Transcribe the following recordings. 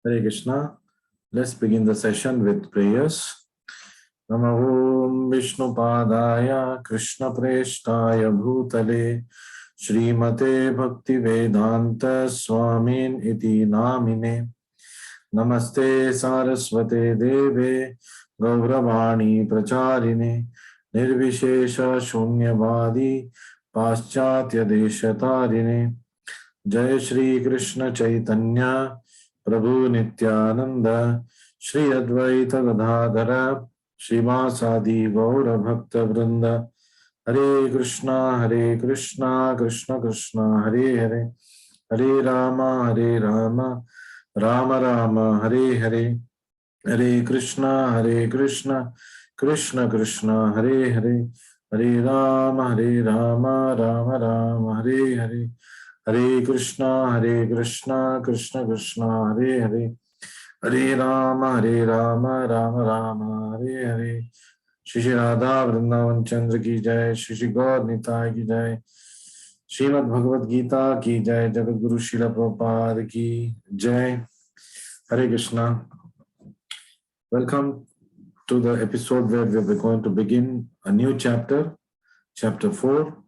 Hare Krishna. Let's begin the session with prayers. Namo Om Vishnu Padaya Krishna Preshtaya Bhutale Srimate Bhakti Vedanta Swamin Iti Namine Namaste Saraswate Deve Gauravani Pracharine Nirvishesha Shunyavadi Paschatya Deshatarine Jai Shri Krishna Chaitanya Prabhu Nityananda Shri Advaita Gadadhara Srivasadi Gaura Bhakta Vrinda Hare Krishna Krishna Krishna Hare Hare Hare Rama Rama Rama Hare Hare Hare Krishna Krishna Krishna Hare Hare Hare Rama Rama Rama Hare Hare Hare Krishna Krishna Krishna Hare Hare Hare Rama Rama Rama Hare Hare Shri Shri Radha Vrindavan Chandra ki jai, Shri Shri Gaur Nitai ki jai, Srimad Bhagavad Gita ki jai, Jagat Guru Srila Prabhupada ki jai. Hare Krishna. Welcome to the episode where we are going to begin a new chapter, chapter 4,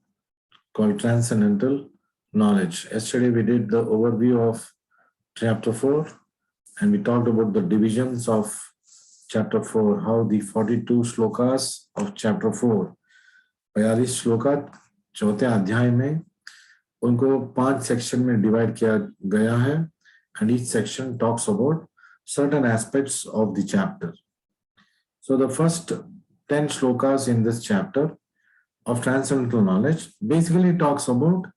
called Transcendental Knowledge. Yesterday we did the overview of chapter 4 and we talked about the divisions of chapter 4, how the 42 shlokas of chapter 4, 42 shloka चौथे अध्याय में उनको 5 section में divide किया गया है and each section talks about certain aspects of the chapter. So the first 10 shlokas in this chapter of transcendental knowledge basically talks about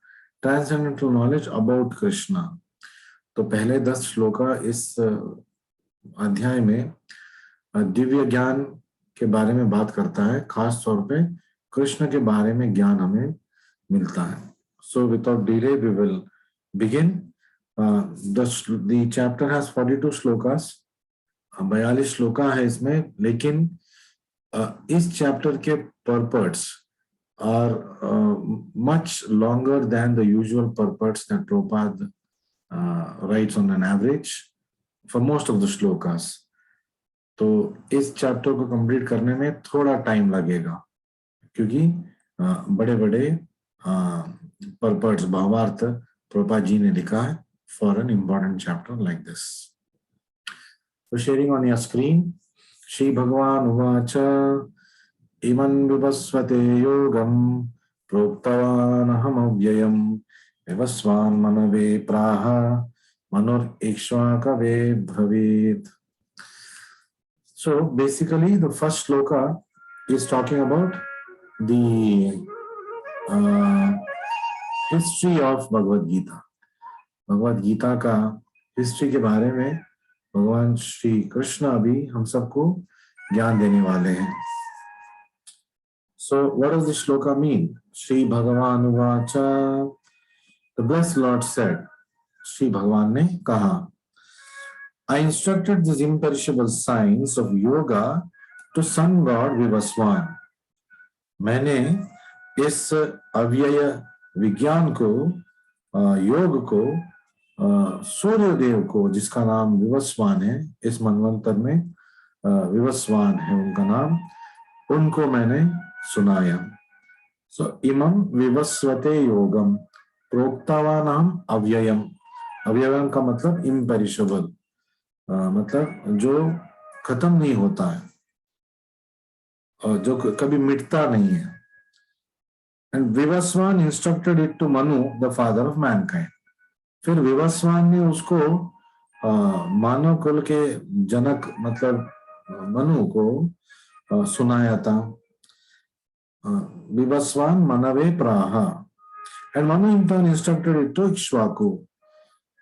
transcendental knowledge about Krishna. तो पहले 10 श्लोका इस अध्याय में दिव्य ज्ञान के बारे में बात करता है, खास तौर पे कृष्ण के बारे में ज्ञान हमें मिलता है. So without delay we will begin. The chapter has 42 shlokas. 42 shloka है इसमें, लेकिन इस चैप्टर के purports are much longer than the usual purports that Prabhupada writes on an average for most of the shlokas. तो इस चैप्टर को complete करने में थोड़ा टाइम लगेगा क्योंकि बड़े-बड़े purports भावार्थ प्रभुपाद जी ने लिखा है for an important chapter like this. So sharing on your screen, Shri Bhagavan Uvacha Iman Vivasvate Yogam Proktavan Aham Avyayam Vivasvan Manave Praha Manur Ikshvakave Bhavid. So basically the first shloka is talking about the history of Bhagavad Gita. Bhagavad Gita का history के बारे में भगवान श्री कृष्ण अभी हम सबको ज्ञान देने वाले हैं. So what does this shloka mean? Shri Bhagavan Uvacha, the blessed Lord said, Shri भगवान ने कहा, I instructed this imperishable science of yoga to sun god Vivaswan. मैंने इस अव्यय विज्ञान को, योग को, सूर्य देव को, जिसका नाम विवस्वान है, इस मनवंतर में विवस्वान है उनका नाम, उनको मैंने सुनाया. So इमं विवस्वते योगम प्रोक्तावानाम अव्ययम. अव्ययम का मतलब इम्पेरिशेबल, मतलब जो खत्म नहीं होता है और जो कभी मिटता नहीं है. And Vivaswan instructed it to Manu, the father of mankind. फिर विवस्वान ने उसको मानव कुल के जनक मतलब मनु को सुनाया था. विवस्वान मनवे प्राहा. And Manu in turn instructed it to Ikshvaku.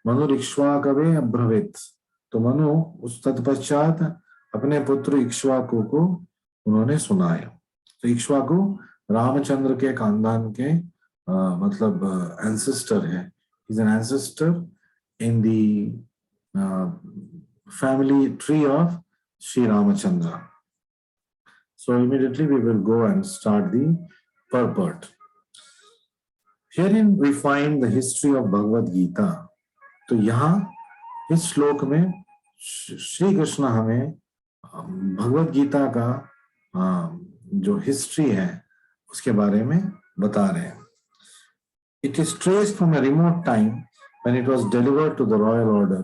Manu इक्ष्वाकवे अब्रवीत. तो मनु उस तत्पश्चात अपने पुत्र इक्ष्वाकु को उन्होंने सुनाया. तो इक्ष्वाकु रामचंद्र के खानदान के मतलब एंसेस्टर है. He's an ancestor in the family tree of Sri Ramachandra. So immediately we will go and start the purport. Herein we find the history of Bhagavad Gita. तो यहाँ इस श्लोक में श्री कृष्ण हमें भगवत गीता का जो हिस्ट्री है उसके बारे में बता रहे हैं. It is traced from a remote time when it was delivered to the royal order.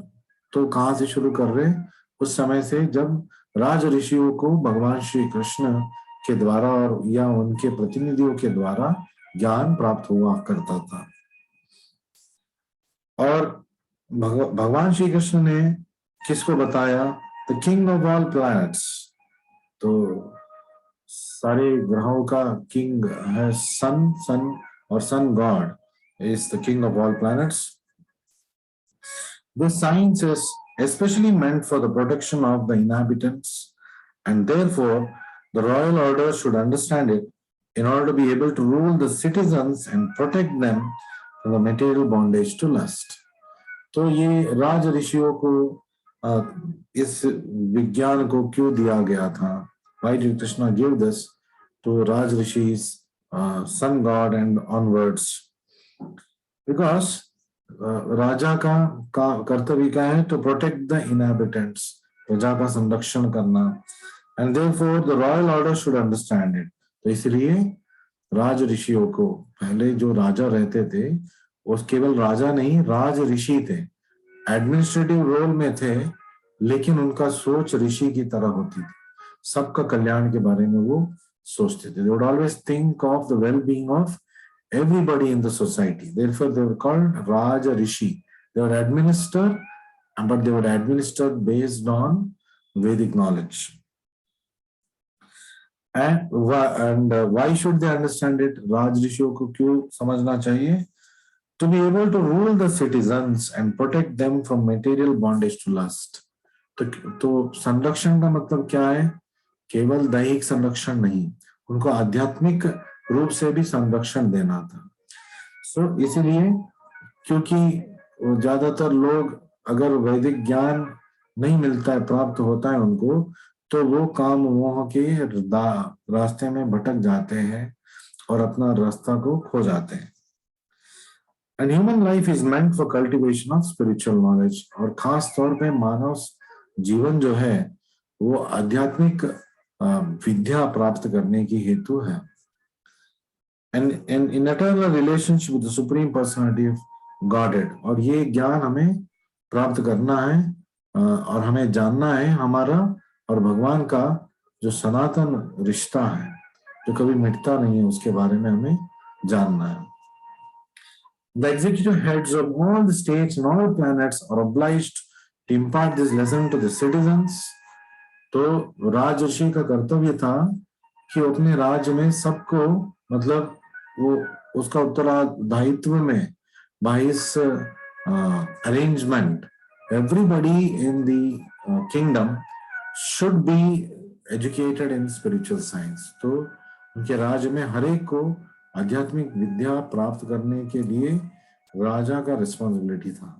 तो कहाँ से शुरू कर रहे हैं? उस समय से जब राज ऋषियों को भगवान श्री कृष्ण के द्वारा और या उनके प्रतिनिधियों के द्वारा ज्ञान प्राप्त हुआ करता था. और भगवान श्री कृष्ण ने किसको बताया? The king of all planets. तो सारे ग्रहों का किंग है सन और sun god is the king of all planets. This science is especially meant for the protection of the inhabitants, and therefore the royal order should understand it in order to be able to rule the citizens and protect them from the material bondage to lust. तो ये राज ऋषियों को इस विज्ञान को क्यों दिया गया था? Why did Krishna give this to Raj Rishis, sun god and onwards? Because राजा का कर्तव्य क्या है? To protect the inhabitants, प्रजा का संरक्षण करना. And therefore the royal order should understand it. तो इसलिए राज ऋषियों को, पहले जो राजा रहते थे वो केवल राजा नहीं, राज ऋषि थे, एडमिनिस्ट्रेटिव रोल में थे, लेकिन उनका सोच ऋषि की तरह होती थी. सबका कल्याण के बारे में वो सोचते थे. They would always think of the well-being of everybody in the society. Therefore, they were called Raja Rishi. They would administer, but they would administer based on Vedic knowledge. And why should they understand it? Raj Rishiyon को क्यों समझना चाहिए? To be able to rule the citizens and protect them from material bondage to lust. तो संरक्षण का मतलब क्या है? केवल दैहिक संरक्षण नहीं, उनको आध्यात्मिक रूप से भी संरक्षण देना था. इसीलिए क्योंकि ज्यादातर लोग अगर वैदिक ज्ञान नहीं मिलता है, प्राप्त होता है उनको, तो वो काम मोह के रास्ते में भटक जाते हैं और अपना रास्ता को खो जाते हैं. And human life is meant for cultivation of spiritual knowledge. और खास तौर पे मानव जीवन जो है वो आध्यात्मिक विद्या प्राप्त करने की हेतु है. And in eternal relationship with the supreme personality of Godhead. और ये ज्ञान हमें प्राप्त करना है और हमें जानना है हमारा और भगवान का जो सनातन रिश्ता है जो कभी मिटता नहीं है, उसके बारे में हमें जानना है. The executive heads of all the states and all planets are obliged to impart this lesson to the citizens. तो राज ऋषि का कर्तव्य था कि अपने राज्य में सबको, मतलब वो उसका उत्तरदायित्व में by his arrangement, everybody in the kingdom should be educated in spiritual science. तो उनके राज्य में हर एक को आध्यात्मिक विद्या प्राप्त करने के लिए राजा का रिस्पॉन्सिबिलिटी था.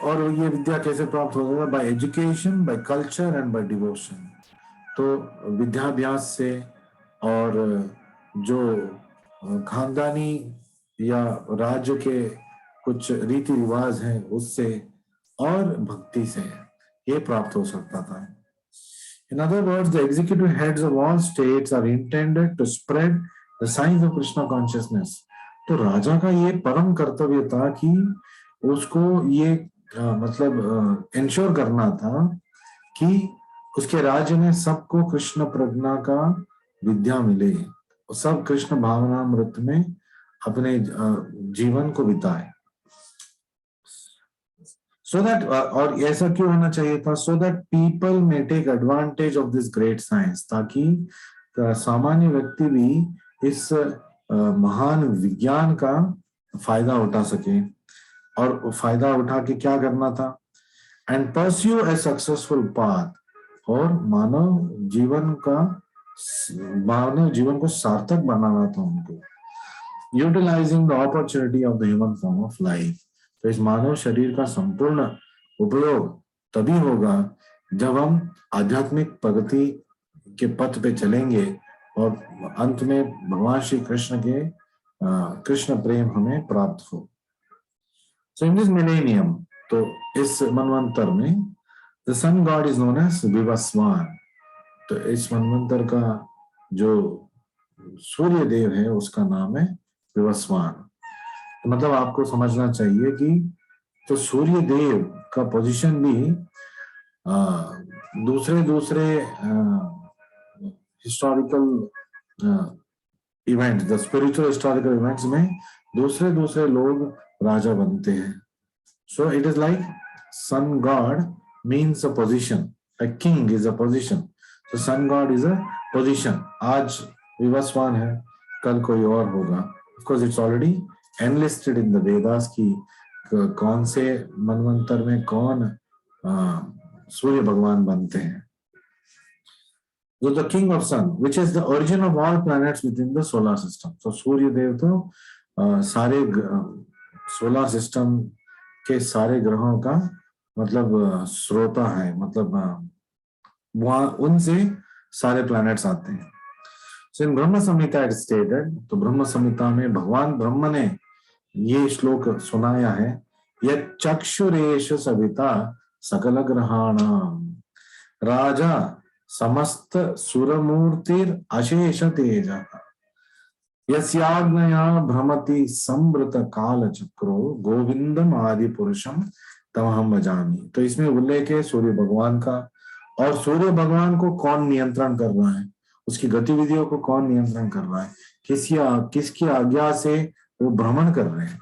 और ये विद्या कैसे प्राप्त होगा? By education, by culture and by devotion. तो विद्याभ्यास से और जो खानदानी या राज्य के कुछ रीति रिवाज हैं उससे और भक्ति से ये प्राप्त हो सकता था. In other words, the executive heads of all states are intended to spread the science of Krishna consciousness. तो राजा का ये परम कर्तव्य था कि उसको ये मतलब इंश्योर करना था कि उसके राज्य में सबको कृष्ण प्रज्ञा का विद्या मिले और सब कृष्ण भावनामृत में अपने जीवन को बिताए. So that और ऐसा क्यों होना चाहिए था? So that people may take advantage of this great science, ताकि सामान्य व्यक्ति भी इस महान विज्ञान का फायदा उठा सके. और फायदा उठा के क्या करना था? And pursue a successful path. और मानव जीवन को सार्थक बनाना था उनको. Utilizing the opportunity of the human form of life. तो इस मानव शरीर का संपूर्ण उपयोग तभी होगा जब हम आध्यात्मिक प्रगति के पथ पे चलेंगे और अंत में भगवान श्री कृष्ण के कृष्ण प्रेम हमें प्राप्त हो. So in this millennium, तो इस मनवंतर में the sun god is known as Vivasvan. तो इस मनवंतर का जो सूर्य देव है उसका नाम है विवस्वान। तो मतलब आपको समझना चाहिए कि तो सूर्य देव का पोजीशन भी दूसरे दूसरे historical event, the spiritual historical events में दूसरे दूसरे लोग राजा बनते हैं। So it is like sun god means a position, a king is a position. तो sun god is a position. आज विवस्वान है, कल कोई और होगा। Of course it's already enlisted in the Vedas की कौन से मनवंतर में कौन सूर्य भगवान बनते हैं। So the king of sun, which is the origin of all planets within the solar system. So सूर्य देव तो सारे सोलर सिस्टम के सारे ग्रहों का मतलब स्रोता है, मतलब वहां उनसे सारे प्लैनेट्स आते हैं। So in Brahma Samhita it stated, तो ब्रह्म संहिता में भगवान ब्रह्म ने ये श्लोक सुनाया है, यत् चक्षुरेश सविता सकल ग्रहाणाम राजा समस्त सुरमूर्तिर अशेष तेज यस्याज्ञया भ्रमति संवृत काल चक्रो गोविंदम आदि पुरुषम तमहम भजामि। तो इसमें उल्लेख है सूर्य भगवान का, और सूर्य भगवान को कौन नियंत्रण कर रहा है, उसकी गतिविधियों को कौन नियंत्रण कर रहा है, किसकी आज्ञा से वो भ्रमण कर रहे हैं।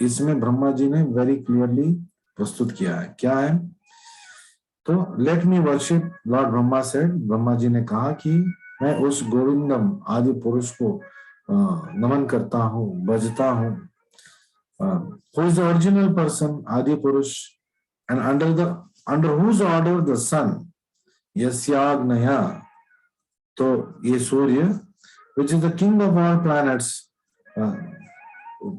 इसमें ब्रह्मा जी ने वेरी क्लियरली प्रस्तुत किया है। क्या है? तो let me worship lord Brahma said, Brahma ji ने कहा कि मैं उस गोविंदम आदि पुरुष को नमन करता हूँ, बजता हूँ। Who is the original person, आदि पुरुष, and under whose order the sun यस्याग्नया, तो ये सूर्य which is the king of all planets,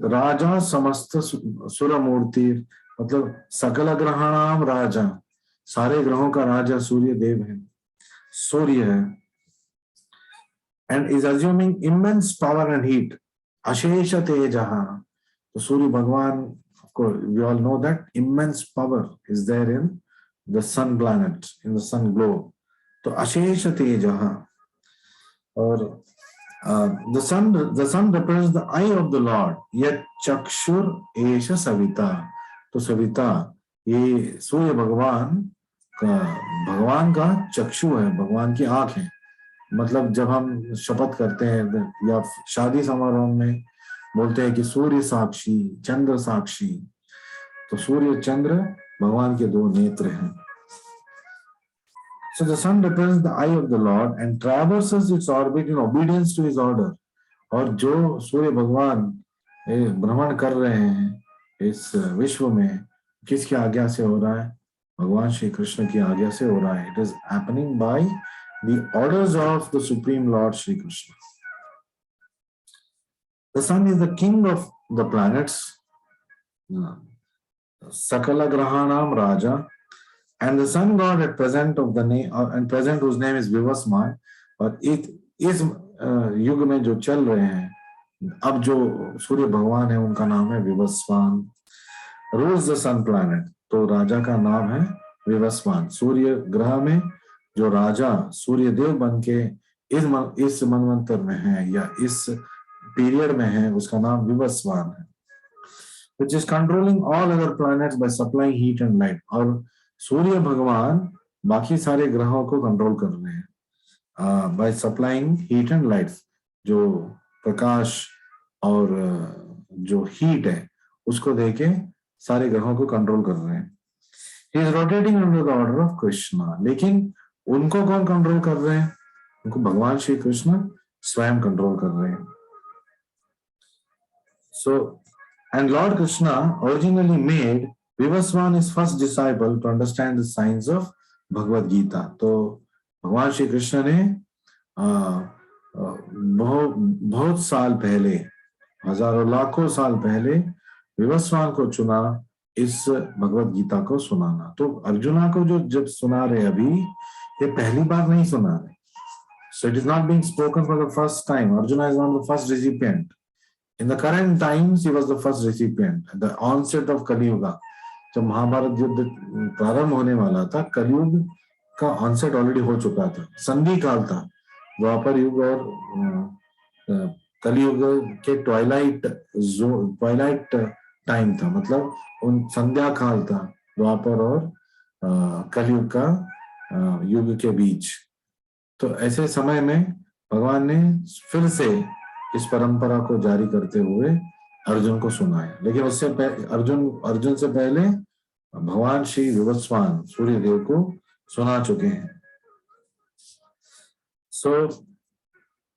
राजा समस्त सुरमूर्ति, मतलब सकल ग्रहाणाम राजा, सारे ग्रहों का राजा सूर्य देव है, सूर्य है, and is assuming immense power and heat, अशेष तेजः। तो सूर्य भगवान को we all know that immense power is there in the sun planet, in the sun globe. तो अशेष तेजः, और the sun represents the eye of the Lord, yet चक्षुर एष सविता। तो सविता ये सूर्य भगवान का चक्षु है, भगवान की आंख है। मतलब जब हम शपथ करते हैं या शादी समारोह में बोलते हैं कि सूर्य साक्षी चंद्र साक्षी, तो सूर्य चंद्र भगवान के दो नेत्र हैं। So the sun represents the eye of the Lord and traverses its orbit in obedience to his order. और जो सूर्य भगवान भ्रमण कर रहे हैं इस विश्व में, किसकी आज्ञा से हो रहा है? भगवान श्री कृष्ण की आज्ञा से हो रहा है। It is happening by the orders of the Supreme Lord Shri Krishna. The sun is the king of the planets, Sakala Grahanam Raja, and the sun god at present of the name and present whose name is Vivasman. और इस युग में जो चल रहे हैं, अब जो सूर्य भगवान है उनका नाम है Vivasvan. Rules the sun planet, तो राजा का नाम है विवस्वान। सूर्य ग्रह में जो राजा सूर्य देव बन के इस मनवंतर में है या इस पीरियड में है, उसका नाम विवस्वान है, which is controlling all other planets by supplying heat and light। और सूर्य भगवान बाकी सारे ग्रहों को कंट्रोल कर रहे हैं by supplying heat and light, जो प्रकाश और जो हीट है उसको देके सारे ग्रहों को कंट्रोल कर रहे हैं। He is rotating under the order of Krishna, लेकिन उनको कौन कंट्रोल कर रहे हैं? उनको भगवान श्री कृष्ण स्वयं कंट्रोल कर रहे हैं। So and Lord Krishna originally made Vivaswan is first disciple to understand the science of Bhagavad Gita। तो भगवान श्री कृष्ण ने बहुत साल पहले, हजारों लाखों साल पहले विवस्वान को चुना इस भगवद गीता को सुनाना। तो अर्जुना को जो जब सुना रहे, अभी ये पहली बार नहीं सुना रहे। So it is not being spoken for the first time. Arjuna is not the first recipient. In the current times, he was the first recipient at the onset of Kali Yuga. जब महाभारत युद्ध प्रारंभ होने वाला था, कलयुग का onset already हो चुका था, संधि काल था। द्वापर युग और कलयुग के ट्वाइलाइट टाइम था, मतलब उन संध्या काल था द्वापर और कलयुग का युग के बीच। तो ऐसे समय में भगवान ने फिर से इस परंपरा को जारी करते हुए अर्जुन को सुनाया। लेकिन उससे अर्जुन से पहले भगवान श्री विवस्वान सूर्य देव को सुना चुके हैं। So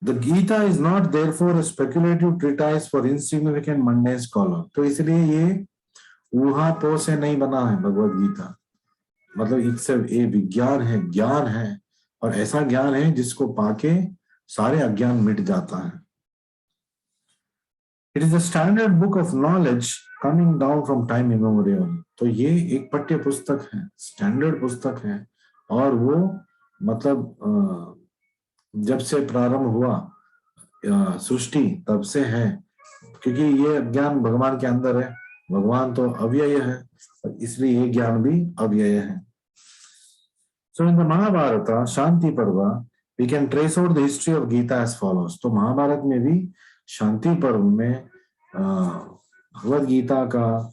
the Gita is not therefore a speculative treatise for insignificant mundane scholar. तो इसलिए ये ऊहापोह से नहीं बना है भगवत गीता, मतलब इससे ये विज्ञान है, ज्ञान है, और ऐसा ज्ञान है जिसको पाके सारे अज्ञान मिट जाता है। It is a standard book of knowledge coming down from time immemorial. तो ये एक पाठ्य पुस्तक है, स्टैंडर्ड पुस्तक है, और वो मतलब जब से प्रारंभ हुआ सृष्टि तब से है, क्योंकि ये ज्ञान भगवान के अंदर है। भगवान तो अव्यय है, इसलिए ये ज्ञान भी अव्यय है। सो in the Mahabharata Shanti Parva we can trace out the history of Gita as follows. तो महाभारत में भी शांति पर्व में भगवत गीता का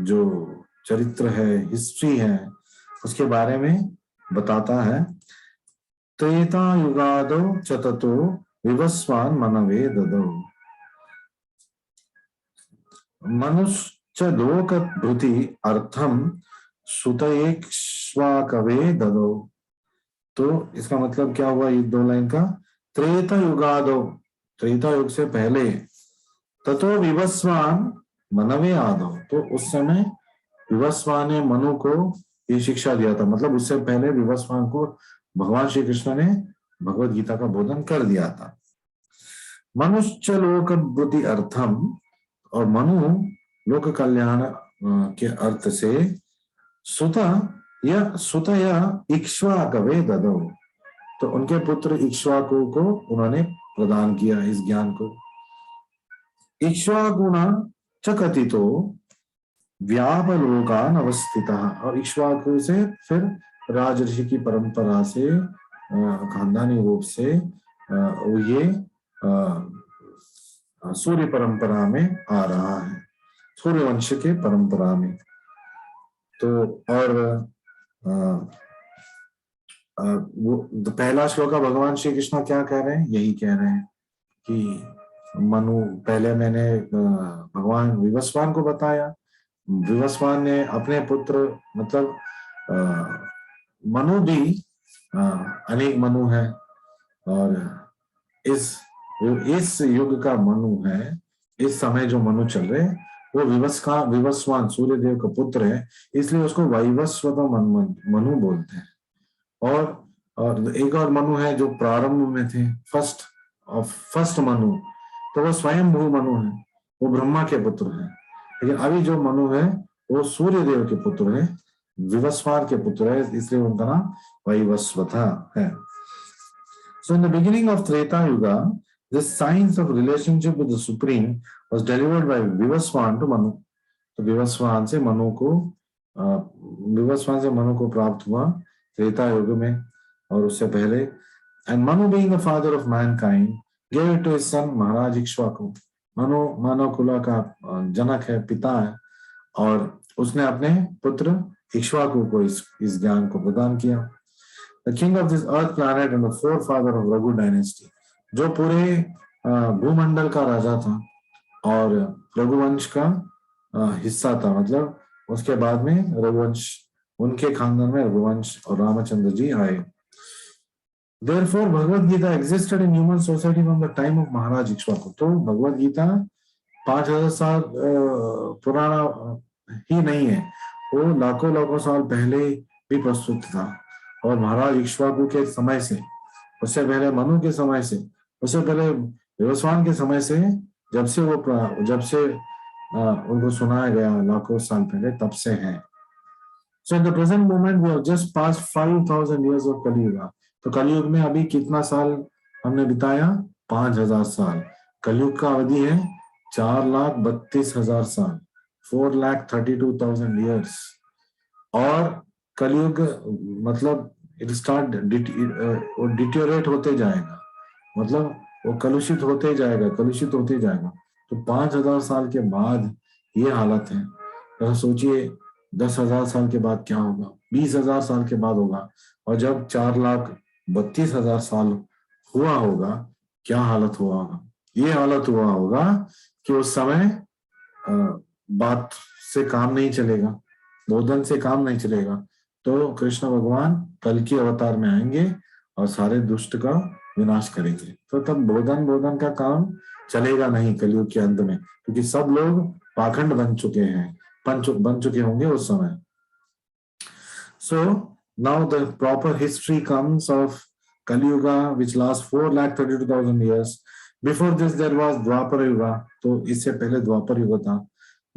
जो चरित्र है, हिस्ट्री है, उसके बारे में बताता है। त्रेता युगादो चततो विवस्वान मनवे ददौ मनुष्य लोक भृति अर्थम सुतयेक्ष्वाकवे ददौ। तो इसका मतलब क्या हुआ ये दो लाइन का? त्रेता युगादो, त्रेता युग से पहले, ततो विवस्वान मनवे आदो, तो उस समय विवस्वान ने मनु को ये शिक्षा दिया था, मतलब उससे पहले विवस्वान को भगवान श्री कृष्ण ने भगवत गीता का बोधन कर दिया था। मनुष्य लोक बुद्धि अर्थम, और मनु लोक कल्याण के अर्थ से सुत या इक्ष्वाकवे ददौ, तो उनके पुत्र इक्ष्वाकु को उन्होंने प्रदान किया इस ज्ञान को। इक्ष्वाकुना च कथितो व्यापलोकान अवस्थितः, और इक्ष्वाकु से फिर राजऋषि की परंपरा से खानदानी रूप से ये सूर्य परंपरा में आ रहा है, सूर्य वंश के परंपरा में। तो और वो पहला श्लोक भगवान श्री कृष्ण क्या कह रहे हैं? यही कह रहे हैं कि मनु, पहले मैंने भगवान विवस्वान को बताया, विवस्वान ने अपने पुत्र, मतलब मनु भी अनेक मनु है, और इस युग का मनु है, इस समय जो मनु चल रहे हैं वो विवस्वान सूर्य देव का पुत्र है, इसलिए उसको वैवस्वत मनु बोलते हैं। और एक और मनु है जो प्रारंभ में थे, फर्स्ट मनु, तो वो स्वयंभू मनु है, वो ब्रह्मा के पुत्र है। लेकिन अभी जो मनु है वो सूर्य देव के पुत्र है, विवस्वान के पुत्र है, इसलिए उनका नाम वैवस्वता है। So in the beginning of Treta Yuga, this science of relationship with the Supreme was delivered by Vivaswan to Manu. तो विवस्वान से मनु को प्राप्त हुआ त्रेता युग में, और उससे पहले, and Manu being the father of mankind gave it to his son महाराज इक्ष्वाकु। मनु मानव कुल का जनक है, पिता है, और उसने अपने पुत्र इक्ष्वाकु को इस ज्ञान को प्रदान किया। The king of this earth planet and the forefather of Raghu dynasty, जो पूरे भूमंडल का राजा था और रघुवंश का हिस्सा था, मतलब उसके बाद में रघुवंश, उनके खानदान में रघुवंश और रामचंद्र जी आए। Therefore, Bhagavad Gita existed in human society from the time of महाराज इक्ष्वाकु। तो भगवत गीता 5000 साल पुराना ही नहीं है, वो लाखों साल पहले भी प्रस्तुत था, और महाराज इक्ष्वाकु के समय से, उससे पहले मनु के समय से, उससे पहले विवस्वान के समय से, जब से उनको सुनाया गया लाखों साल पहले, तब से है। So in the present moment we have just passed 5000 years of कलयुग। तो कलयुग में अभी कितना साल हमने बिताया? 5000 साल। कलयुग का अवधि है 4,32,000 साल, 4,32,000 ईयर्स, और कलयुग मतलब इट स्टार्ट डिटेरियोरेट होते जाएगा, मतलब वो कलुषित होते जाएगा, कलुषित होते जाएगा। तो 5,000 साल के बाद ये हालत है। तो सोचिए 10,000 साल के बाद क्या होगा, 20,000 साल के बाद होगा, और जब 4,32,000 साल हुआ होगा, क्या हालत हुआ होगा। ये हालत हुआ होगा कि उस समय बात से काम नहीं चलेगा, बोधन से काम नहीं चलेगा। तो कृष्ण भगवान कल की अवतार में आएंगे और सारे दुष्ट का विनाश करेंगे। तो तब बोधन का काम चलेगा नहीं कलयुग के अंत में, क्योंकि सब लोग पाखंड बन चुके हैं, बन चुके होंगे उस समय। So now the proper history comes of Kali Yuga, which lasts 4,32,000 years. Before this there was Dwapar Yuga, तो इससे पहले द्वापर युग था,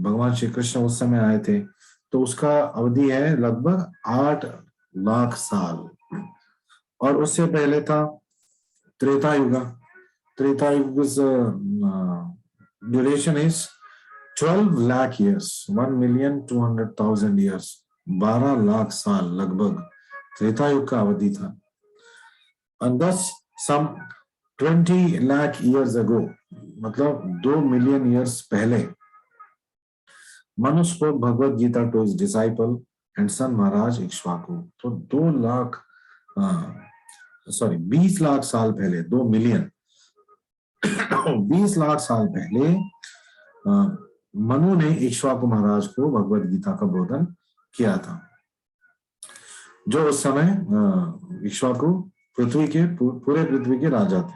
भगवान श्री कृष्ण उस समय आए थे, तो उसका अवधि है लगभग 8 लाख साल। और उससे पहले था त्रेता युग। त्रेता युग duration is 12 lakh years, 1,200,000 years, 12 lakh साल लगभग त्रेता युग का अवधि था। And thus some 20 lakh years ago, मतलब 2 million years पहले, Manu spoke Bhagavad Gita to his disciple and son महाराज इक्ष्वाकु। तो 20 लाख साल पहले, 2 मिलियन 20 लाख साल पहले मनु ने इक्ष्वाकु महाराज को भगवद गीता का बोधन किया था, जो उस समय इक्ष्वाकु पृथ्वी के पूरे पृथ्वी के राजा थे।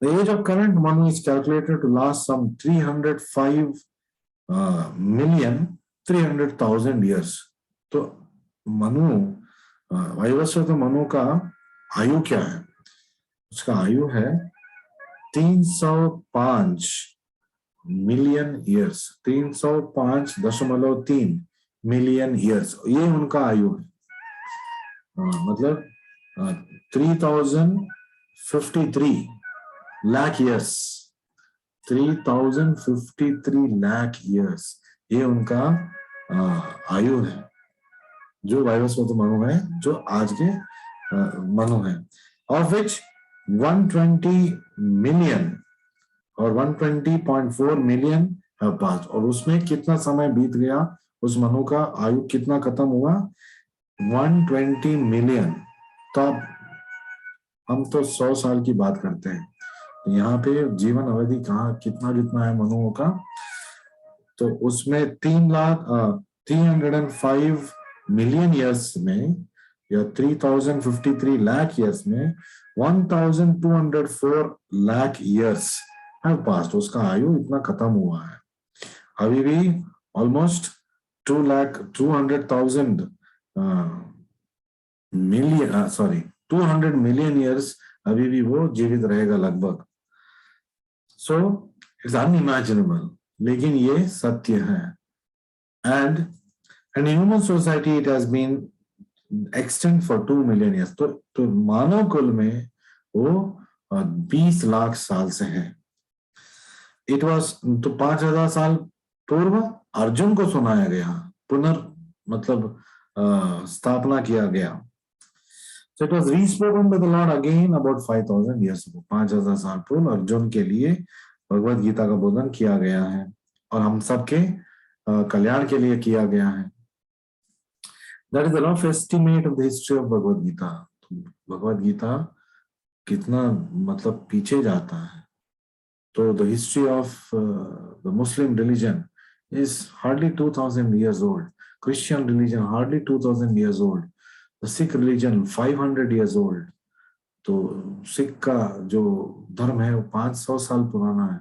The age of current Manu is calculated to last some 305,300,000 years. तो मनु वैवस्वत मनु का आयु क्या है? उसका आयु है 305 मिलियन ईयर्स, 305.3 मिलियन ईयर्स, ये उनका आयु है। मतलब 3,053 लाख ईयर्स, 3,053 लाख ईयर्स, ये उनका आयु है, जो वैवस्वत मनु है, जो आज के मनु है। ऑफ विच 120 मिलियन और 120.4 मिलियन हैव पास्ड, और उसमें कितना समय बीत गया, उस मनु का आयु कितना खत्म हुआ, 120 मिलियन। तब हम तो 100 साल की बात करते हैं, यहाँ पे जीवन अवधि कहाँ कितना है मनुओं का, तो उसमें 305 मिलियन ईयर्स में या 3,053 लाख ईयर्स में 1,204 लाख ईयर्स हैव पास्ड, उसका आयु इतना खत्म हुआ है। अभी भी ऑलमोस्ट 200 मिलियन ईयर्स अभी भी वो जीवित रहेगा लगभग। सो इट्स अनइमेजिनेबल, लेकिन ये सत्य है। And in human society it has been extend for 2 million years. तो मानव कुल में वो 20 लाख साल से है। इट वॉज, तो 5,000 साल पूर्व अर्जुन को सुनाया गया, मतलब स्थापना किया गया। So it was re-spoken by the Lord again about 5,000 years ago. 5,000 साल पूर्व अर्जुन के लिए भगवद गीता का बोधन किया गया है, और हम सबके कल्याण के लिए किया गया है। That is the rough estimate of the history of Bhagavad Gita. Bhagavad Gita कितना मतलब पीछे जाता है। तो the history of the Muslim religion is hardly 2,000 years old. Christian religion hardly 2,000 years old. The Sikh religion 500 years old. तो सिख का जो धर्म है वो 500 साल पुराना है।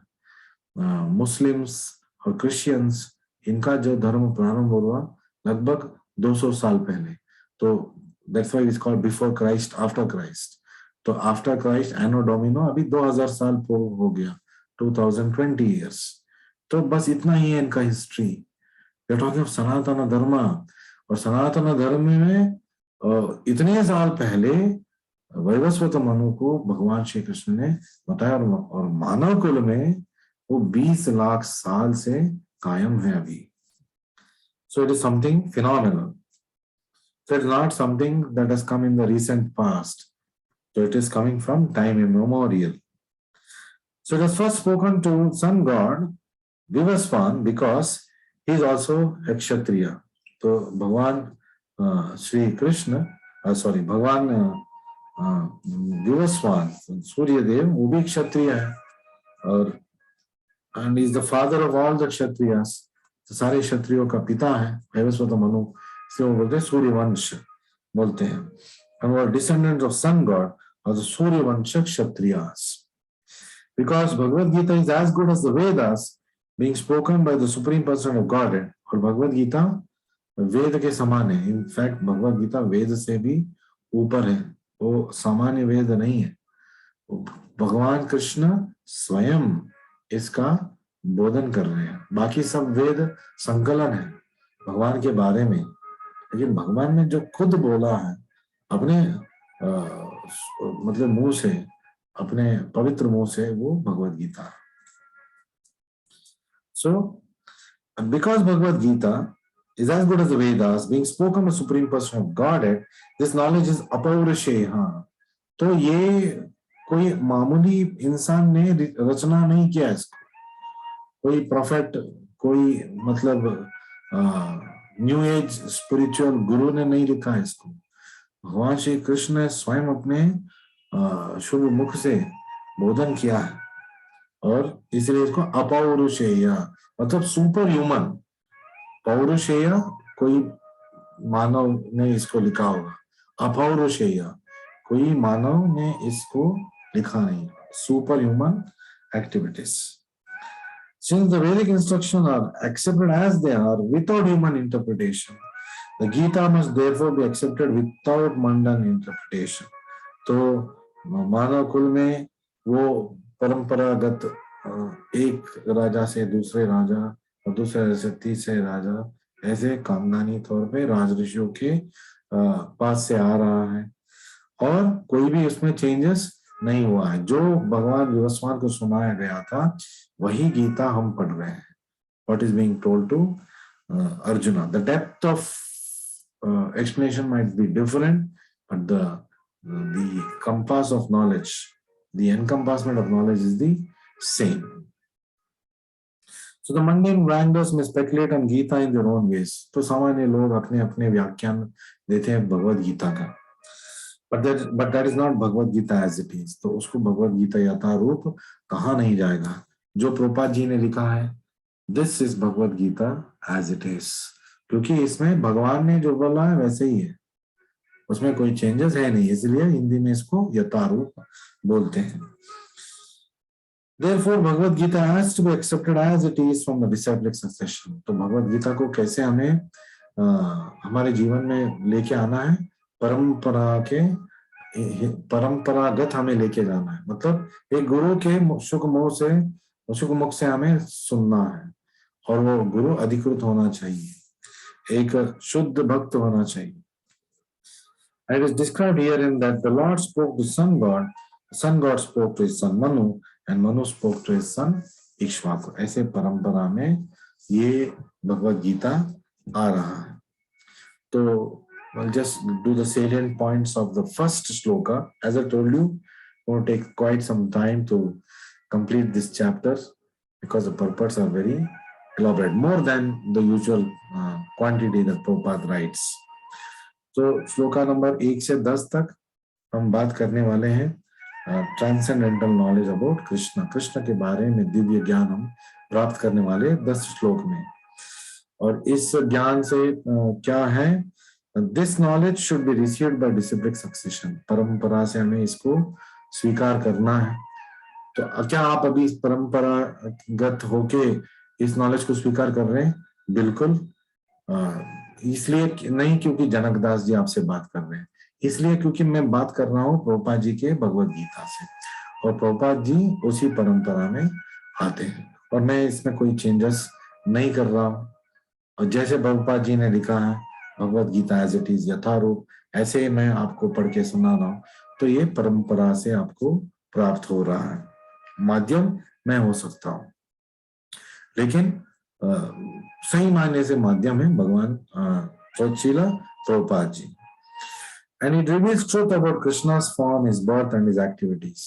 मुस्लिम्स और क्रिश्चियंस, इनका जो धर्म प्रारंभ हुआ लगभग 200 साल पहले। तो that's why it's called before Christ, after Christ. तो आफ्टर क्राइस्ट एनो डोमिनो अभी 2000 साल हो गया, 2020 years. तो बस इतना ही है इनका हिस्ट्री। सनातन धर्म, और सनातन धर्म में इतने साल पहले वैवस्वत मनु को भगवान श्री कृष्ण ने बताया, और मानव कुल में वो 20 लाख साल से कायम है अभी. So it is something phenomenal. So it is not something that has come in the recent past. So it is coming from time immemorial. So it was first spoken to sun god Vivaswan because he is also a Kshatriya. तो भगवान श्री कृष्ण भगवान विवस्वान सूर्य देव वो भी क्षत्रिय है और and is the father of all the kshatriyas. तो सारे क्षत्रियों का पिता है वैवस्वत मनु, इसलिए वो बोलते हैं सूर्यवंश बोलते हैं. and were descendants of sun god or the Suryavansh Kshatriyas. Because Bhagavad Gita is as good as the Vedas, being spoken by the Supreme Person of Godhead. और भगवद गीता वेद के समान है. इनफैक्ट भगवद गीता वेद से भी ऊपर है, वो सामान्य वेद नहीं है. भगवान कृष्ण स्वयं इसका बोधन कर रहे हैं. बाकी सब वेद संकलन है भगवान के बारे में, लेकिन भगवान ने जो खुद बोला है अपने मतलब मुंह से, अपने पवित्र मुंह से, वो Bhagavad Gita. So, because Bhagavad Gita is as good as the Vedas, being spoken by Supreme Person of Godhead, this knowledge is अपौरुषेय. तो ये कोई मामूली इंसान ने रचना नहीं किया इसको, कोई प्रोफेट, कोई मतलब न्यू एज स्पिरिचुअल गुरु ने नहीं लिखा है इसको. भगवान श्री कृष्ण ने स्वयं अपने शुभ मुख से बोधन किया है और इसलिए इसको अपौरुषेय मतलब सुपर ह्यूमन. पौरुषेय कोई मानव ने इसको लिखा होगा, अपौरुषेय कोई मानव ने इसको लिखा नहीं. Super human activities. Since the Vedic instructions are accepted as they are without human interpretation, the Gita must therefore be accepted without mundane interpretation. तो मानव कुल में वो परंपरागत एक राजा से दूसरे राजा और दूसरे राजा से तीसरे राजा ऐसे खानदानी तौर पे राजऋषियों के पास से आ रहा है और कोई भी उसमें चेंजेस नहीं हुआ है. जो भगवान विवस्वान को सुनाया गया था वही गीता हम पढ़ रहे हैं. What is being told to Arjuna. The depth of explanation might be different, but the compass of knowledge, the encompassment of knowledge is the same. So the mundane wranglers may speculate on Gita in their own ways. तो सामान्य लोग अपने अपने व्याख्यान देते हैं भगवद गीता का. But that is not Bhagavad Gita as it is. तो उसको भगवद गीता यथारूप कहा नहीं जाएगा. जो प्रभुपाद जी ने लिखा है, This is Bhagavad Gita as it is. क्योंकि इसमें भगवान ने जो बोला है वैसे ही है, उसमें कोई चेंजेस है नहीं, इसलिए हिंदी में इसको यथारूप बोलते हैं. Therefore, Bhagavad Gita has to be accepted as it is from the disciplic succession. तो भगवद गीता को कैसे हमें हमारे जीवन में लेके आना है, परंपरागत हमें लेके जाना है. मतलब एक गुरु के शुक मुख से हमें सुनना है और वो गुरु अधिकृत होना चाहिए, एक शुद्ध भक्त होना चाहिए. It is described herein that the Lord spoke to sun god spoke to his son Manu, and Manu spoke to his son Ikshvaku. ऐसे परंपरा में ये भगवद गीता आ रहा है. तो I'll just do the salient points of the first shloka. As I told you, it will take quite some time to complete this chapter because the purports are very elaborate, more than the usual quantity that Prabhupada writes. तो shloka number 1 से 10 तक हम बात करने वाले हैं transcendental knowledge about Krishna. Krishna के बारे में दिव्य ज्ञान हम प्राप्त करने वाले 10 श्लोक में. और इस ज्ञान से क्या है, this knowledge should be received by disciplic succession. परंपरा से हमें इसको स्वीकार करना है. तो क्या आप अभी इस परंपरागत होके इस नॉलेज को स्वीकार कर रहे हैं? बिल्कुल इसलिए नहीं क्योंकि जनकदास जी आपसे बात कर रहे हैं, इसलिए क्योंकि मैं बात कर रहा हूँ प्रभुपाद जी के भगवद गीता से, और प्रभुपाद जी उसी परंपरा में आते हैं और मैं इसमें कोई चेंजेस नहीं कर रहा हूँ. और जैसे प्रभुपाद जी ने लिखा है Bhagavad Gita as it is यथारूप, ऐसे ही मैं आपको पढ़ के सुना रहा हूँ. तो ये परंपरा से आपको प्राप्त हो रहा है. माध्यम मैं हो सकता हूँ, लेकिन सही मायने से माध्यम है भगवान Srila Prabhupada ji. And it reveals truth about Krishna's form, his birth and his activities.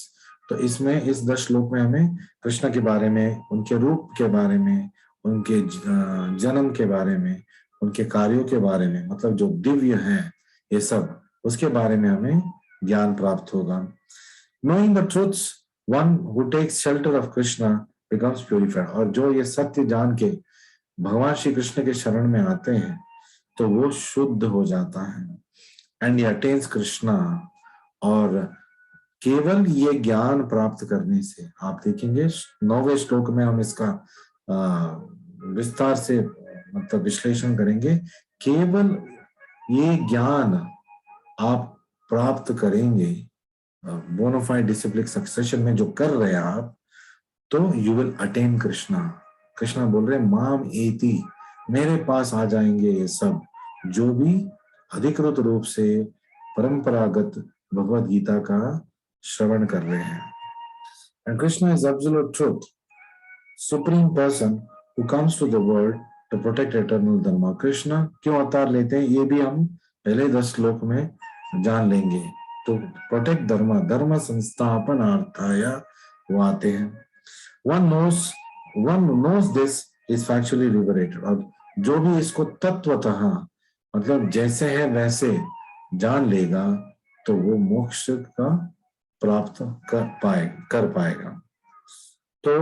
तो इसमें इस 10 श्लोक में हमें कृष्ण के बारे में, उनके रूप के बारे में, उनके जन्म के बारे में, उनके कार्यों के बारे में, मतलब जो दिव्य है ये सब, उसके बारे में हमें ज्ञान प्राप्त होगा। Knowing the truths, one who takes shelter of Krishna becomes purified. और जो ये सत्य जान के भगवान श्री कृष्ण के शरण में आते हैं तो वो शुद्ध हो जाता है। And he attains Krishna. और केवल ये ज्ञान प्राप्त करने से, आप देखेंगे 9वें श्लोक में हम इसका विस्तार से मतलब विश्लेषण करेंगे। केवल ये ज्ञान आप प्राप्त करेंगे बोनाफाइड डिसिप्लिक सक्सेशन में जो कर रहे हैं आप, तो you will attain Krishna. Krishna बोल रहे माम एति, मेरे पास आ जाएंगे ये सब जो भी अधिकृत रूप से परंपरागत भगवद गीता का श्रवण कर रहे हैं। And Krishna is absolute truth, supreme person who comes to the world to protect eternal dharma. Krishna क्यों अवतार लेते हैं ये भी हम पहले 10 श्लोक में जान लेंगे। तो प्रोटेक्ट धर्म, धर्म संस्थापनार्थाय वो आते हैं। One knows this is factually liberated. और जो भी इसको तत्वतः मतलब जैसे है वैसे जान लेगा तो वो मोक्ष का प्राप्त कर पाएगा। तो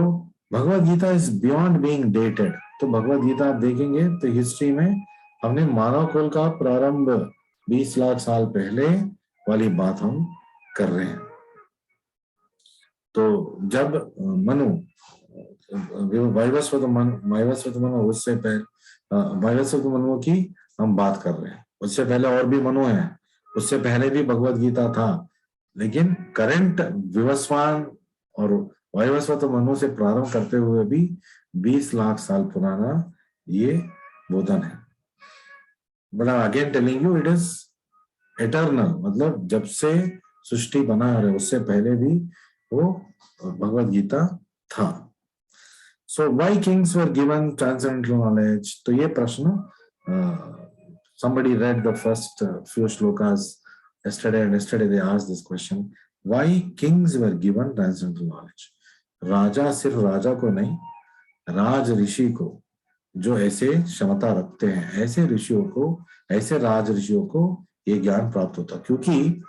Bhagavad Gita is beyond being dated. तो भगवद गीता आप देखेंगे तो हिस्ट्री में हमने मानव कुल का प्रारंभ 20 लाख साल पहले वाली बात हम कर रहे हैं। तो जब मनु वैवस्वत मनु उससे पहले वैवस्वत मनु की हम बात कर रहे हैं। उससे पहले और भी मनु हैं, उससे पहले भी भगवद गीता था, लेकिन करंट विवस्वान और वैवस्वत मनु से प्रारंभ करते हुए भी 20 लाख साल पुराना ये बोधन है। But again telling you it is eternal, मतलब जब से सृष्टि बना है उससे पहले भी वो भगवद गीता था। So why kings were given transcendental knowledge? तो ये प्रश्न somebody read the first few shlokas yesterday, and yesterday they asked this question, why kings were given transcendental knowledge? राजा सिर्फ राजा को नहीं, राज ऋषि को, जो ऐसे क्षमता रखते हैं, ऐसे ऋषियों को, ऐसे राज ऋषियों को ये ज्ञान प्राप्त होता, क्योंकि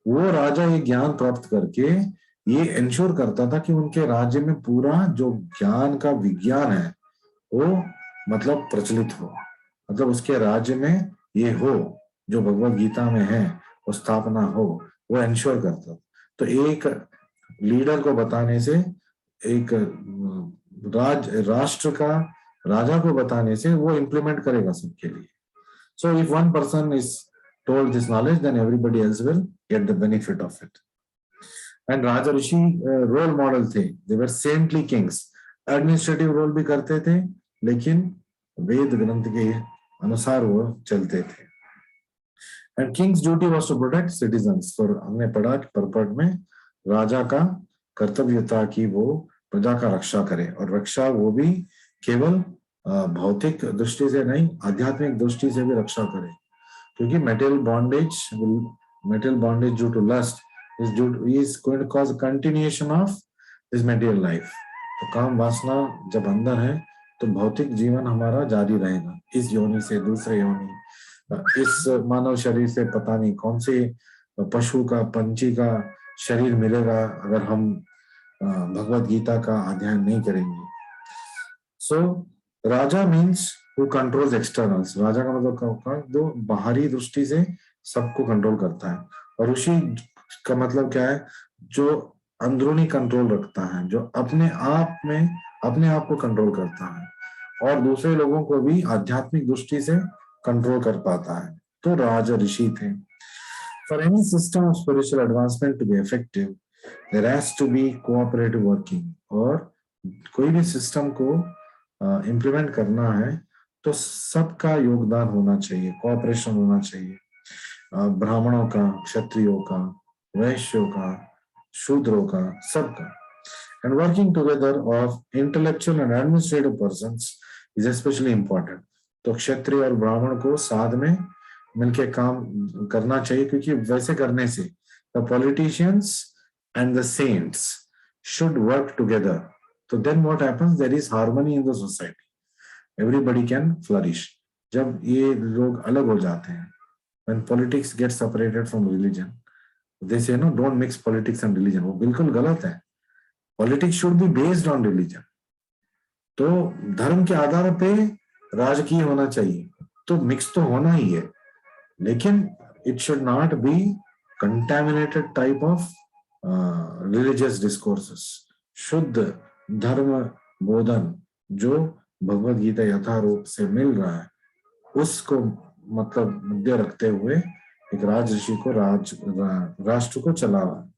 वो राजा ये ज्ञान प्राप्त करके ये इंश्योर करता था कि उनके राज्य में पूरा जो ज्ञान का विज्ञान है वो मतलब प्रचलित हो, मतलब उसके राज्य में ये हो जो भगवद गीता में है वो स्थापना हो, वो इंश्योर करता। तो एक लीडर को बताने से, एक राष्ट्र का राजा को बताने से वो इम्प्लीमेंट करेगा सबके लिए। So if one person is told this knowledge then everybody else will get the benefit of it. And राजा ऋषि रोल मॉडल थे, they were saintly kings, administrative role भी करते थे लेकिन वेद ग्रंथ के अनुसार वो चलते थे। And king's duty was to protect citizens. तो हमने पढ़ा कि परपट में राजा का कर्तव्य था कि वो प्रजा का रक्षा करे, और रक्षा वो भी केवल भौतिक दृष्टि से नहीं, आध्यात्मिक दृष्टि से भी रक्षा करे, क्योंकि material bondage due to lust is going to cause a continuation of this material life. तो काम वासना जब अंदर है तो भौतिक जीवन हमारा जारी रहेगा, इस योनि से दूसरे योनि, इस मानव शरीर से पता नहीं कौन से पशु का, पंछी का शरीर मिलेगा अगर हम भगवद गीता का अध्ययन नहीं करेंगे। सो राजा मीन्स who controls externals। राजा का मतलब जो बाहरी दृष्टि से सबको कंट्रोल करता है, और ऋषि का मतलब क्या है, जो अंदरूनी कंट्रोल रखता है, जो अपने आप को कंट्रोल करता है और दूसरे लोगों को भी आध्यात्मिक दृष्टि से कंट्रोल कर पाता है। तो राज ऋषि थे। For any system of spiritual advancement to be effective, there has to be cooperative working। और कोई भी सिस्टम को इम्प्लीमेंट करना है तो सबका योगदान होना चाहिए, कोऑपरेशन होना चाहिए, ब्राह्मणों का, क्षत्रियों का, वैश्यों का, शूद्रों का, सबका। And working together of intellectual and administrative persons is specially important. तो क्षत्रिय और ब्राह्मण को साथ में मिलके काम करना चाहिए, क्योंकि वैसे करने से the politicians and the saints should work together. तो then what happens, there is harmony in the society, everybody can flourish. जब ये लोग अलग हो जाते हैं, when politics get separated from religion, they say no, don't mix politics and religion, वो बिल्कुल गलत है। Politics should be based on religion। तो धर्म के आधार पे राजकीय होना चाहिए, तो मिक्स तो होना ही है, लेकिन it should not be contaminated type of religious discourses। शुद्ध धर्म बोधन जो भगवत गीता यथारूप से मिल रहा है, उसको मतलब मध्य रखते हुए एक राजऋषि को राष्ट्र को चला रहा है।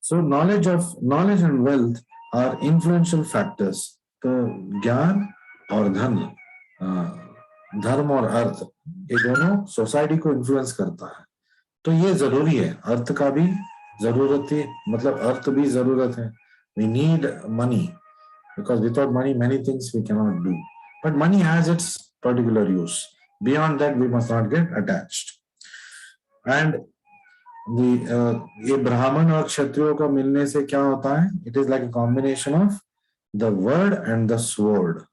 So knowledge and wealth are influential factors. तो ज्ञान और धन, धर्म और अर्थ, ये दोनों सोसाइटी को इन्फ्लुएंस करता है। तो ये जरूरी है, अर्थ का भी जरूरत है, मतलब अर्थ भी जरूरत है। We need money, because without money many things we cannot do, but money has its particular use. Beyond that, we must not get attached. And ये ब्राह्मण और क्षत्रियों का मिलने से क्या होता है? It is like a combination of the word and the sword.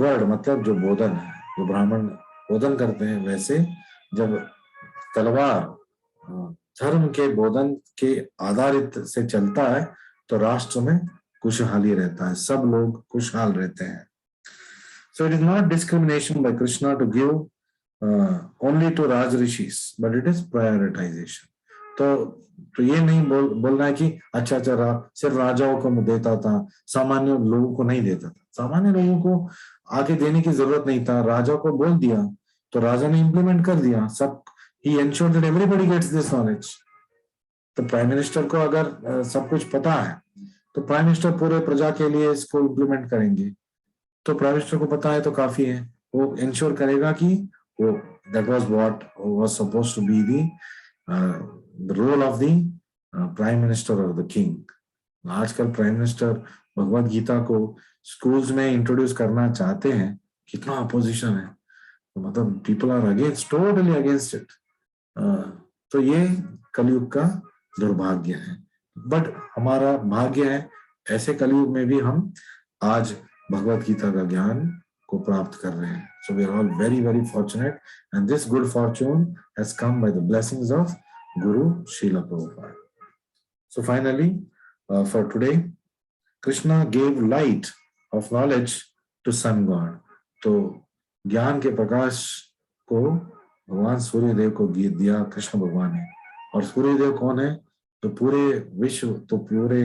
Word मतलब जो बोधन है, जो ब्राह्मण बोधन करते हैं, वैसे जब तलवार धर्म के बोधन के आधारित से चलता है, तो राष्ट्र में खुशहाली रहता है, सब लोग खुशहाल रहते हैं। So it is not discrimination by Krishna to give only to Raj Rishis, but it is prioritization. तो ये नहीं बोलना है कि अच्छा सिर्फ राजाओं को देता था, सामान्य लोगों को नहीं देता था। सामान्य लोगों को आगे देने की जरूरत नहीं था, राजा को बोल दिया तो राजा ने इम्प्लीमेंट कर दिया सब। He ensured that everybody gets this knowledge। तो प्राइम मिनिस्टर को अगर सब कुछ पता है, तो प्राइम मिनिस्टर पूरे प्रजा के लिए इसको इम्प्लीमेंट करेंगे। तो प्राइम मिनिस्टर को पता है तो काफी है, वो इंश्योर करेगा कि वो that was what was supposed to be the role of the prime minister और द किंग। आजकल प्राइम मिनिस्टर भगवत गीता को स्कूल्स में इंट्रोड्यूस करना चाहते हैं, कितना अपोजिशन है, तो मतलब people are against, totally against it. तो ये कलयुग का दुर्भाग्य है, बट हमारा भाग्य है ऐसे कलयुग में भी हम आज भगवत गीता का ज्ञान को प्राप्त कर रहे हैं। So we are all very, very fortunate, and this good fortune has come by the blessings of Guru Srila Prabhupada. So finally, for today, Krishna gave light of knowledge to sun god. तो ज्ञान के प्रकाश को भगवान सूर्यदेव को दिया कृष्ण भगवान ने। और सूर्यदेव कौन है? तो पूरे विश्व, तो पूरे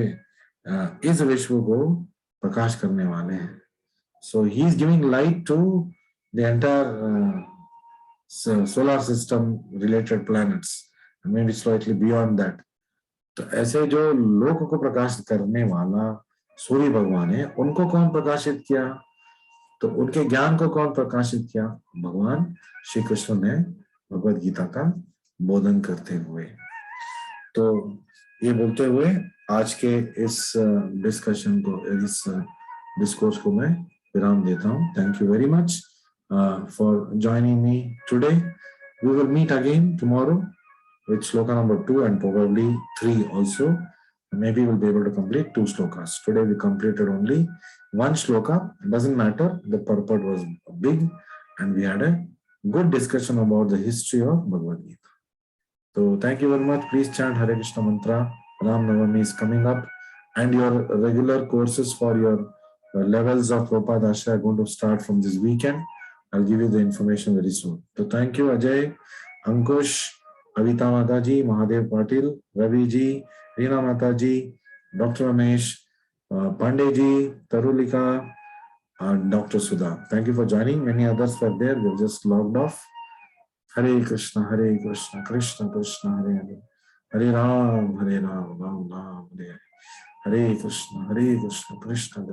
इस विश्व को प्रकाश करने वाले हैं। So he is giving light to the entire solar system related planets, and maybe slightly beyond that. तो ऐसे जो लोक को प्रकाशित करने वाला सूर्य भगवान है, उनको कौन प्रकाशित किया? तो उनके ज्ञान को कौन प्रकाशित किया? भगवान श्री कृष्ण ने भगवद गीता का बोधन करते हुए। तो ये बोलते हुए आज के इस डिस्कशन को, इस डिस्कोर्स को मैं विराम देता हूँ। Thank you very much for joining me today. We will meet again tomorrow with shloka number 2 and probably 3 also. Maybe we'll be able to complete 2 shlokas. Today we completed only 1 shloka. It doesn't matter. The purport was big and we had a good discussion about the history of Bhagavad Gita. So thank you very much. Please chant Hare Krishna mantra. Ram Navami is coming up, and your regular courses for your levels of Prabhupada Ashray are going to start from this weekend. I'll give you the information very soon. So thank you Ajay, Ankush, Avita Mataji, Mahadev Patil, Ravi ji, Reena Mataji, Dr. Ramesh, Pandey ji, Tarulika, and Dr. Sudha. Thank you for joining. Many others were there. They just logged off. Hare Krishna, Krishna Krishna, Hare Hare. Hare Ram, Ram Ram, Hare Hare. Hare Krishna, Krishna Krishna.